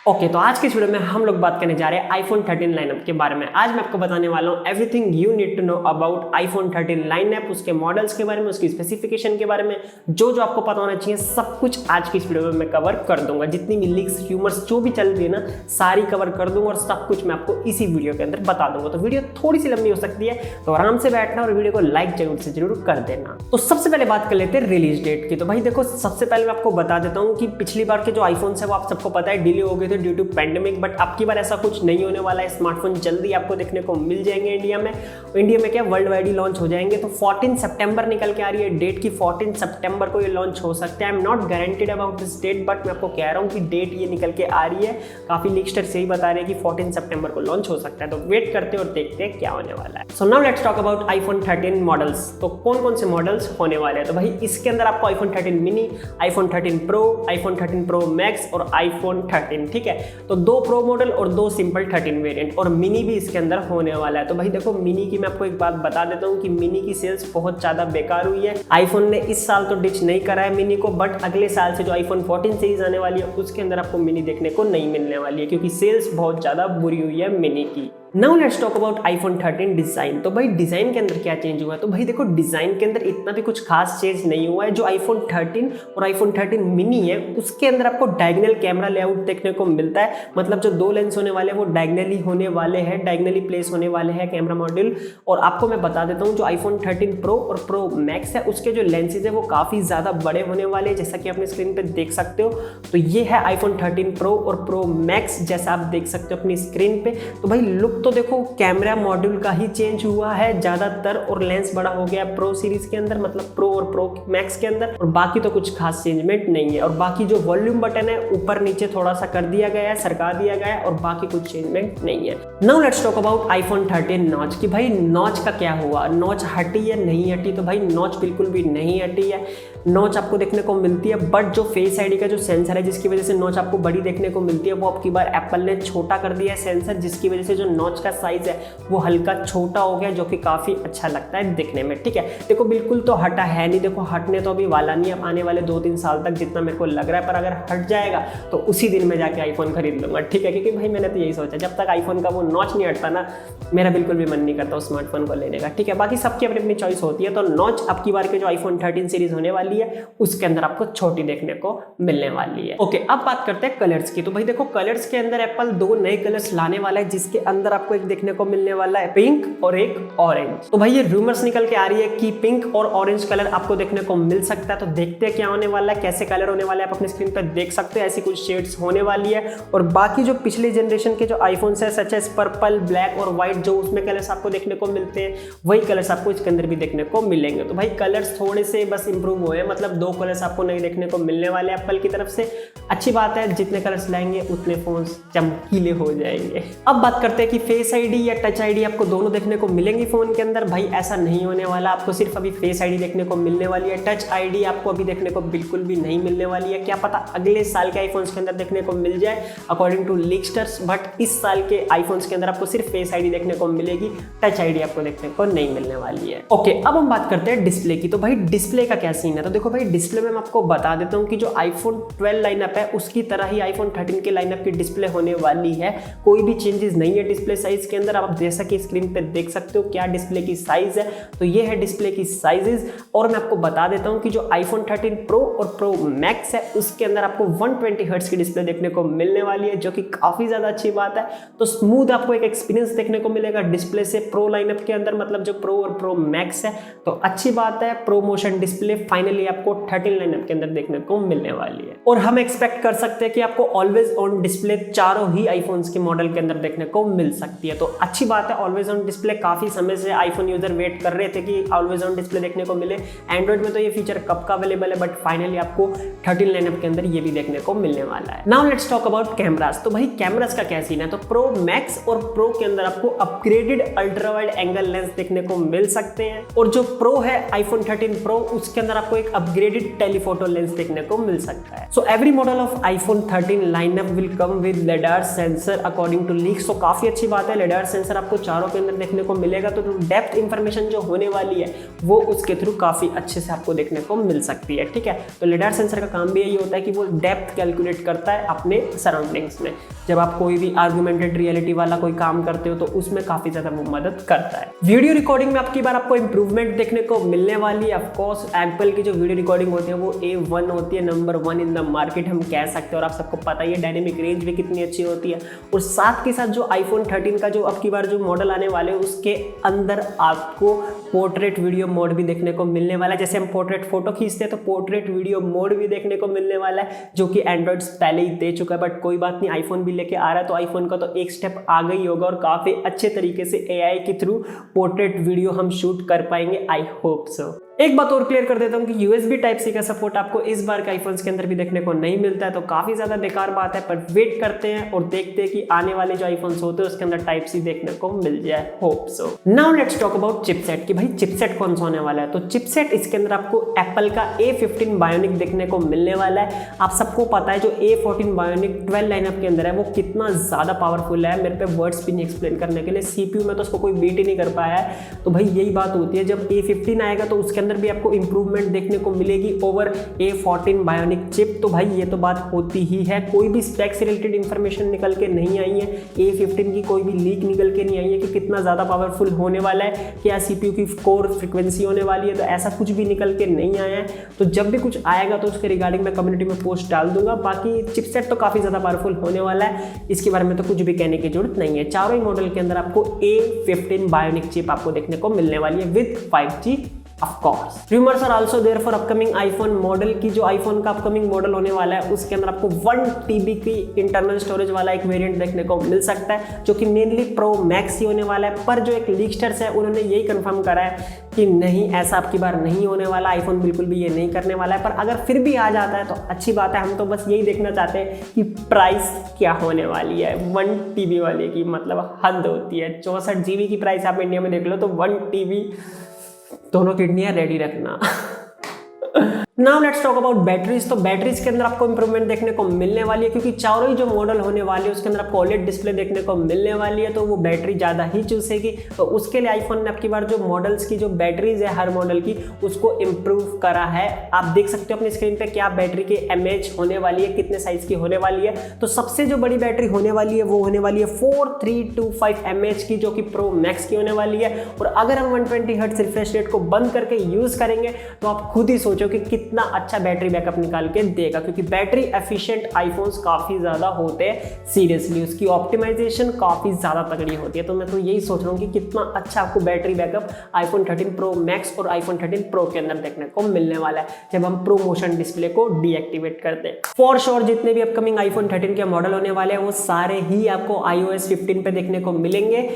Okay, तो आज के इस वीडियो में हम लोग बात करने जा रहे हैं आईफोन 13 लाइनअप के बारे में। आज मैं आपको बताने वाला हूँ everything you need to know about iPhone 13 lineup, उसके मॉडल्स के बारे में, उसकी स्पेसिफिकेशन के बारे में, जो जो आपको पता होना चाहिए सब कुछ आज की इस वीडियो में मैं कवर कर दूंगा। जितनी भी लीक्स र्यूमर्स जो भी चल रही है ना, सारी कवर कर दूंगा और सब कुछ मैं आपको इसी वीडियो के अंदर बता दूंगा। तो वीडियो थोड़ी सी लंबी हो सकती है, तो आराम से बैठना और वीडियो को लाइक जरूर कर देना। तो सबसे पहले बात कर लेते हैं रिलीज डेट की। तो भाई देखो, सबसे पहले मैं आपको बता देता हूँ कि पिछली बार के जो आईफोन है वो आप सबको पता है डिले हो गए थे ड्यू टू पैंडेमिक, बट अब की बार ऐसा कुछ नहीं होने वाला है। स्मार्टफोन जल्दी आपको देखने को मिल जाएंगे इंडिया में क्या वर्ल्ड वाइड ही लॉन्च हो जाएंगे। तो 14 सितंबर निकल के आ रही है डेट की, 14 सितंबर को ये लॉन्च हो सकता है। I am not guaranteed about this date, but मैं आपको कह रहा हूँ कि डेट ये निकल के आ रही है। काफी लीक्स्टर्स यही बता रहे हैं कि 14 सितंबर को लॉन्च हो सकता है। तो वेट करते हैं और देखते हैं क्या होने वाला है। So now let's talk about iPhone 13 models. तो कौन कौन से मॉडल्स होने वाले हैं? तो भाई इसके अंदर आपको iPhone 13 mini, iPhone 13 pro, iPhone 13 pro max और आईफोन 13, ठीक है। तो 2 प्रो मॉडल और 2 सिंपल 13 वेरिएंट, और मिनी भी इसके अंदर होने वाला है। तो भाई देखो, मिनी की मैं आपको एक बात बता देता हूँ कि मिनी की सेल्स बहुत ज्यादा बेकार हुई है। आईफोन ने इस साल तो डिच नहीं करा है मिनी को, बट अगले साल से जो आईफोन 14 सीरीज आने वाली है उसके अंदर आपको मिनी देखने को नहीं मिलने वाली है, क्योंकि सेल्स बहुत ज्यादा बुरी हुई है मिनी की। Now let's talk about iPhone 13 design. तो भाई डिजाइन के अंदर क्या चेंज हुआ है? तो भाई देखो, डिजाइन के अंदर इतना भी कुछ खास चेंज नहीं हुआ है। जो आईफोन 13 और आईफोन 13 मिनी है उसके अंदर आपको डायगोनल कैमरा लेआउट देखने को मिलता है। मतलब जो 2 लेंस होने वाले हैं वो डायगोनली होने वाले हैं, डायगोनली प्लेस होने वाले हैं कैमरा मॉड्यूल। और आपको मैं बता देता हूँ, जो आईफोन 13 प्रो और प्रो मैक्स है उसके जो लेंसेज है वो काफी ज्यादा बड़े होने वाले हैं, जैसा कि अपने स्क्रीन पे देख सकते हो। तो ये है आईफोन 13 प्रो और प्रो मैक्स, जैसा आप देख सकते हो अपनी स्क्रीन पे। तो भाई लुक तो देखो, कैमरा मॉड्यूल का ही चेंज हुआ है ज्यादातर, और लेंस बड़ा हो गया प्रो सीरीज के अंदर, मतलब प्रो और प्रो मैक्स के अंदर। और बाकी तो कुछ खास चेंजमेंट नहीं है। और बाकी जो वॉल्यूम बटन है ऊपर नीचे थोड़ा सा कर दिया गया है, सरका दिया गया है, और बाकी कुछ चेंजमेंट नहीं है। Now let's talk about iPhone 13 notch की। भाई नॉच का क्या हुआ? नॉच हटी या नहीं हटी? तो भाई नॉच बिल्कुल भी नहीं हटी है। नॉच आपको देखने को मिलती है, बट जो फेस आईडी का जो सेंसर है जिसकी वजह से नॉच आपको बड़ी देखने को मिलती है, वो अब की बार एप्पल ने छोटा कर दिया है सेंसर, जिसकी वजह से जो नॉच का साइज है वो हल्का छोटा हो गया, जो कि काफी अच्छा लगता है दिखने में, ठीक है। देखो बिल्कुल तो हटा है नहीं, देखो हटने तो अभी वाला नहीं है, आने वाले 2-3 साल तक जितना मेरे को लग रहा है। पर अगर हट जाएगा तो उसी दिन मैं जाके आईफोन खरीद लूंगा, ठीक है। क्योंकि भाई मैंने तो यही सोचा, जब तक आईफोन का वो नॉच नहीं हटता ना, मेरा बिल्कुल भी मन नहीं करता उस स्मार्टफोन को लेने का, ठीक है। बाकी सबकी अपनी अपनी चॉइस होती है। तो नॉच अब की बार के जो आईफोन 13 सीरीज होने वाली है उसके अंदर आपको छोटी देखने को मिलने वाली है। ओके, अब बात करते हैं कलर्स की। तो भाई देखो, कलर्स के अंदर एप्पल 2 नए कलर्स लाने वाला है, जिसके अंदर आपको एक देखने को मिलने वाला है पिंक और एक ऑरेंज। तो भाई ये रूमर्स निकल के आ रही है कि पिंक और ऑरेंज कलर आपको देखने को मिल सकता है। तो देखते हैं क्या होने वाला है, कैसे कलर होने वाला है, आप अपनी स्क्रीन पर देख सकते हैं। ऐसी कुछ शेड्स होने वाली है। और बाकी जो पिछले जनरेशन के जो आईफोन्स है, सच एज पर्पल, ब्लैक और व्हाइट, जो उसमें कलर्स आपको देखने को मिलते हैं, वही कलर्स आपको इसके अंदर भी देखने को मिलेंगे। तो भाई कलर्स थोड़े से बस इंप्रूव हुए हैं, मतलब 2 कलर्स आपको नहीं देखने को मिलने वाले एप्पल की तरफ से। अच्छी बात है, जितने कलर्स लाएंगे उतने फोन चमकीले हो जाएंगे। अब बात करते हैं कि फेस आईडी या टच आईडी आपको दोनों देखने को मिलेंगी फोन के अंदर। भाई ऐसा नहीं होने वाला, आपको सिर्फ अभी फेस आईडी देखने को मिलने वाली है। टच आईडी आपको अभी देखने को बिल्कुल भी नहीं मिलने वाली है। क्या पता अगले साल के आईफोन्स के अंदर देखने को मिल जाए अकॉर्डिंग टू लीक्स्टर्स, बट इस साल के आईफोन्स के अंदर आपको सिर्फ फेस आईडी देखने को मिलेगी, टच आईडी आपको देखने को नहीं मिलने वाली है। ओके, अब हम बात करते हैं डिस्प्ले की। तो भाई डिस्प्ले का क्या सीन है? तो देखो भाई, डिस्प्ले में मैं आपको बता देता हूँ कि जो आईफोन 12 लाइनअप है उसकी तरह ही आईफोन 13 के लाइनअप की डिस्प्ले होने वाली है। कोई भी चेंजेस नहीं है डिस्प्ले साइज के अंदर। आप जैसा कि स्क्रीन पे देख सकते हो क्या डिस्प्ले की साइज है, तो ये है डिस्प्ले की साइजेस। और मैं आपको बता देता हूं कि जो आईफोन 13 प्रो और प्रो मैक्स है उसके अंदर आपको 120 हर्ट्ज की डिस्प्ले देखने को मिलने वाली है, जो कि काफी ज्यादा अच्छी बात है। तो स्मूथ आपको एक एक्सपीरियंस देखने को मिलेगा डिस्प्ले से प्रो लाइनअप के अंदर, मतलब जो प्रो और प्रो मैक्स है। तो अच्छी बात है, प्रो मोशन डिस्प्ले फाइनली आपको 13 लाइनअप के अंदर देखने को मिलने वाली है। और हम एक्सपेक्ट कर सकते हैं कि आपको ऑलवेज ऑन डिस्प्ले चारों ही आईफोन्स के मॉडल के अंदर देखने को मिल सकती है। तो अच्छी बात है, ऑलवेज ऑन डिस्प्ले। काफी समय से आईफोन यूजर वेट कर रहे थे कि ऑलवेज ऑन डिस्प्ले देखने को मिले। एंड्रॉइड में तो ये फीचर कब का अवेलेबल है, बट फाइनली आपको 13 लाइनअप के अंदर ये भी देखने को मिलने वाला है। Now let's talk about cameras. तो भाई कैमरास का क्या सीन है? तो प्रो मैक्स और प्रो के अंदर आपको upgraded ultra wide angle lens देखने को मिल सकते हैं। और जो प्रो है आईफोन 13 प्रो, उसके अंदर आपको एक एक अपग्रेडेड टेलीफोटो लेंस देखने को मिल सकता है। So every model of iPhone 13 lineup will come with lidar sensor according to leaks. तो काफी अच्छी बात है, लेडार सेंसर आपको चारों के अंदर देखने को मिलेगा, तो डेप्थ इंफॉर्मेशन जो होने वाली है वो उसके थ्रू काफी अच्छे से आपको देखने को मिल सकती है। ठीक है, तो लेडार सेंसर का काम भी यही होता है कि वो डेप्थ कैलकुलेट करता है अपने सराउंडिंग्स में। जब आप कोई भी आर्गुमेंटेड रियलिटी वाला कोई काम करते हो तो उसमें काफी ज्यादा वो मदद करता है। वीडियो रिकॉर्डिंग में आपकी बार आपको इंप्रूवमेंट देखने को मिलने वाली है। ऑफ कोर्स एप्पल की जो वीडियो रिकॉर्डिंग होती है वो A1 होती है, नंबर 1 इन द मार्केट हम कह सकते हैं, और आप सबको पता ही है डायनेमिक रेंज भी कितनी अच्छी होती है। और साथ के साथ जो iPhone 13 का जो आपकी बार जो मॉडल आने वाले हैं उसके अंदर आपको पोर्ट्रेट वीडियो मोड भी देखने को मिलने वाला है। जैसे हम पोर्ट्रेट फोटो खींचते हैं तो पोर्ट्रेट वीडियो मोड भी देखने को मिलने वाला है, जो कि एंड्रॉइड पहले ही दे चुका है। बट कोई बात नहीं, आईफोन भी लेके आ रहा है तो आईफोन का तो एक स्टेप आगे ही होगा और काफी अच्छे तरीके से AI के थ्रू पोर्ट्रेट वीडियो हम शूट कर पाएंगे। I hope so. एक बात और क्लियर कर देता हूं कि USB Type-C का सपोर्ट आपको इस बार के आईफोन्स के अंदर भी देखने को नहीं मिलता है, तो काफी ज्यादा बेकार बात है। पर वेट करते हैं और देखते हैं कि आने वाले जो आईफोन्स होते हैं उसके अंदर Type-C देखने को मिल जाए। Hope so. Now let's talk about chipset कि भाई चिपसेट कौन सा होने वाला है। तो चिपसेट इसके अंदर आपको एप्पल का A15 बायोनिक देखने को मिलने वाला है। आप सबको पता है जो A14 बायोनिक 12 लाइनअप के अंदर है वो कितना ज्यादा पावरफुल है। मेरे पे वर्ड्स भी नहीं एक्सप्लेन करने के लिए, CPU में तो उसको कोई बीट ही नहीं कर पाया है। तो भाई यही बात होती है, जब A15 आएगा तो उसके अंदर भी आपको इंप्रूवमेंट देखने को मिलेगी ओवर A14 बायोनिक चिप। तो भाई ये तो बात होती ही है, कोई भी स्पेक से रिलेटेड इंफॉर्मेशन निकल के नहीं आई है, A15 की कोई भी लीक निकल के नहीं आई है कि कितना ज्यादा पावरफुल होने वाला है, क्या CPU की कोर फ्रीक्वेंसी होने वाली है, तो ऐसा कुछ भी निकल के नहीं आया है। तो जब भी कुछ आएगा तो उसके रिगार्डिंग मैं कम्युनिटी में पोस्ट डाल दूंगा। बाकी चिपसेट तो काफी ज्यादा पावरफुल होने वाला है, इसके बारे में तो कुछ भी कहने की जरूरत नहीं है। चारों ही मॉडल के अंदर आपको A15 बायोनिक चिप आपको देखने को मिलने वाली है with 5G। Of course. Rumors are also there for upcoming iPhone model की। जो iPhone का अपकमिंग मॉडल होने वाला है उसके अंदर आपको 1 TB की इंटरनल स्टोरेज वाला एक वेरिएंट देखने को मिल सकता है, जो कि मेनली प्रो मैक्स ही होने वाला है। पर जो एक लीक्स्टर्स है उन्होंने यही कंफर्म करा है कि नहीं, ऐसा आपकी बार नहीं होने वाला, आईफोन बिल्कुल भी ये नहीं करने वाला है। पर अगर फिर भी आ जाता है तो अच्छी बात है, हम तो बस यही देखना चाहते हैं कि प्राइस क्या होने वाली है। 1 TB वाले की मतलब हद होती है, 64 GB की प्राइस आप इंडिया में देख लो तो 1 TB दोनों किडनियां रेडी रखना। Now let's talk about batteries. तो बैटरीज के अंदर आपको इंप्रूवमेंट देखने को मिलने वाली है, क्योंकि चारों ही जो मॉडल होने वाले हैं उसके अंदर आपको OLED डिस्प्ले देखने को मिलने वाली है, तो वो बैटरी ज़्यादा ही चूसेगी। तो उसके लिए आईफोन ने आपकी बार जो मॉडल्स की जो बैटरीज है हर मॉडल की उसको इम्प्रूव करा है। आप देख सकते हो अपनी स्क्रीन पे क्या बैटरी के mAh होने वाली है, कितने साइज की होने वाली है। तो सबसे जो बड़ी बैटरी होने वाली है वो होने वाली है 4325 mAh की, जो कि प्रो मैक्स की होने वाली है। और अगर हम 120 हर्ट्ज रिफ्रेश रेट को बंद करके यूज करेंगे तो आप खुद ही सोचो कि कितना अच्छा बैटरी बैकअप निकाल के देगा, क्योंकि बैटरी एफिशिएंट आईफोन्स काफी ज्यादा होते हैं। सीरियसली उसकी ऑप्टिमाइजेशन काफी ज्यादा तगड़ी होती है। तो मैं तो यही सोच रहा हूँ कि कितना अच्छा आपको battery backup iPhone 13 pro max और आईफोन 13 प्रो के अंदर देखने को मिलने वाला है जब हम प्रो मोशन डिस्प्ले को डीएक्टिवेट करते हैं। फॉर श्योर जितने भी अपकमिंग आईफोन 13 के मॉडल होने वाले हैं वो सारे ही आपको iOS 15 पे देखने को मिलेंगे।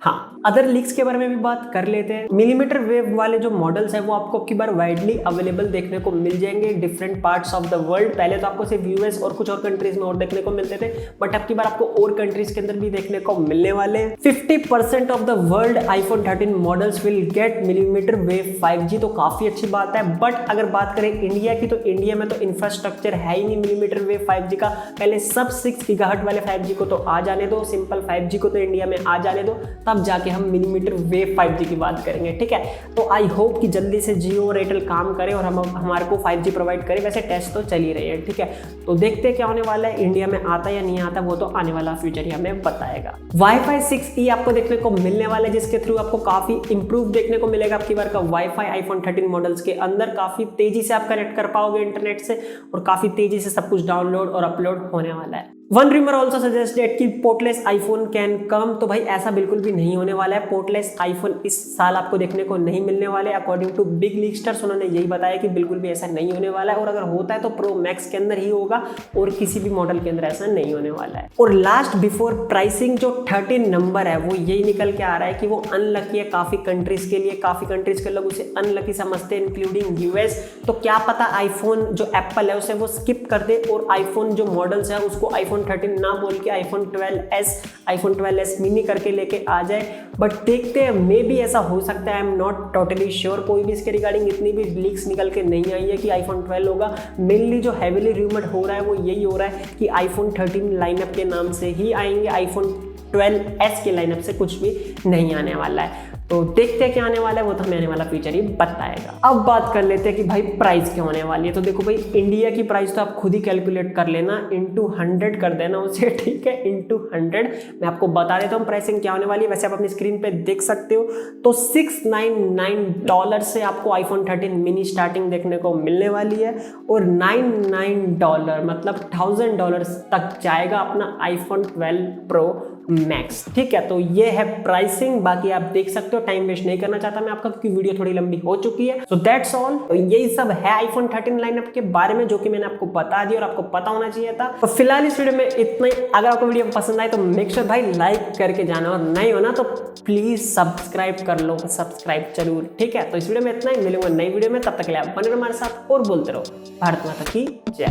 हाँ, अदर लीक्स के बारे में भी बात कर लेते हैं। मिलीमीटर वेव वाले जो मॉडल्स हैं वो आपको की बार वाइडली अवेलेबल देखने को मिल जाएंगे different parts of the world. पहले तो आपको सिर्फ यूएस और कुछ और कंट्रीज में और देखने को मिलते थे, बट अब की बार आपको और कंट्रीज के अंदर भी देखने को मिलने वाले हैं। 50% of the world iPhone 13 models will get millimetre wave 5G, तो काफी अच्छी बात है। बट अगर बात करें इंडिया की, तो इंडिया में तो इंफ्रास्ट्रक्चर है ही नहीं मिलीमीटर वेव 5G का। पहले सब 6 गीगाहर्ट्ज वाले 5G को तो आ जाने दो, सिंपल 5G को तो इंडिया में आ जाने दो, तब जाके हम मिलीमीटर वेव 5G की बात करेंगे। ठीक है, तो आई होप कि जल्दी से जियो और एयरटेल काम करे और हम हमारे को 5G प्रोवाइड करे। वैसे टेस्ट तो चल ही रही है। ठीक है, तो देखते हैं क्या होने वाला है, इंडिया में आता या नहीं आता वो तो आने वाला फ्यूचर ही हमें बताएगा। वाईफाई 6E आपको देखने को मिलने वाला है, जिसके थ्रू आपको काफी इंप्रूव देखने को मिलेगा आपकी बार का वाईफाई आईफोन 13 मॉडल्स के अंदर। काफी तेजी से आप कनेक्ट कर पाओगे इंटरनेट से और काफी तेजी से सब कुछ डाउनलोड और अपलोड होने वाला है। वन रूमर ऑल्सो सजेस्टेड कि पोर्टलेस आईफोन कैन कम, तो भाई ऐसा बिल्कुल भी नहीं होने वाला है। पोर्टलेस आईफोन इस साल आपको देखने को नहीं मिलने वाले। अकॉर्डिंग टू बिग लीक्स्टर्स उन्होंने यही बताया कि बिल्कुल भी ऐसा नहीं होने वाला है, और अगर होता है तो प्रो मैक्स के अंदर ही होगा और किसी भी मॉडल के अंदर ऐसा नहीं होने वाला है। और लास्ट बिफोर प्राइसिंग जो 13 नंबर है वो यही निकल के आ रहा है कि वो अनलकी है काफी कंट्रीज के लिए। काफी कंट्रीज के लोग उसे अनलकी समझते हैं, इंक्लूडिंग यूएस। तो क्या पता आईफोन जो एप्पल है उसे वो स्किप कर दे और आईफोन जो मॉडल्स है उसको आईफोन 13 ना बोल के iPhone 12s iPhone 12s mini करके लेके आ जाए, बट देखते हैं, मे बी ऐसा हो सकता है, I am not totally sure. कोई भी इसके रिगार्डिंग इतनी भी लीक्स निकल के नहीं आई है कि iPhone 12 होगा। मेनली जो हैवीली रूमर्ड हो रहा है वो यही हो रहा है कि iPhone 13 लाइनअप के नाम से ही आएंगे, iPhone 12s के लाइनअप से कुछ भी नहीं आने वाला है। तो देखते हैं क्या आने वाला है, वो तो हमें आने वाला फ्यूचर ही बताएगा। अब बात कर लेते हैं कि भाई प्राइस क्या होने वाली है। तो देखो भाई, इंडिया की प्राइस तो आप खुद ही कैलकुलेट कर लेना, इंटू 100 कर देना उसे, ठीक है, इंटू 100। मैं आपको बता देता हूँ प्राइसिंग क्या होने वाली है, वैसे आप अपनी स्क्रीन पे देख सकते हो। तो $699 से आपको iPhone 13 मिनी स्टार्टिंग देखने को मिलने वाली है, और $99 मतलब $1000 तक जाएगा अपना iPhone 12 Pro Max, ठीक है। तो ये है प्राइसिंग, बाकी आप देख सकते हो। टाइम वेस्ट नहीं करना चाहता मैं आपका, क्योंकि वीडियो थोड़ी लंबी हो चुकी है। So that's all. तो यही सब है iPhone 13 लाइनअप के बारे में, जो कि मैंने आपको बता दिया और आपको पता होना चाहिए था। तो फिलहाल इस वीडियो में इतना ही। अगर आपको वीडियो पसंद आए तो मेक श्योर भाई लाइक करके जाना, और नहीं हो ना तो प्लीज सब्सक्राइब कर लो, सब्सक्राइब जरूर, ठीक है। तो इस वीडियो में इतना ही, मिलूंगा नई वीडियो में, तब तक के लिए आप बने रहो हमारे साथ और बोलते रहो भारत माता की जय।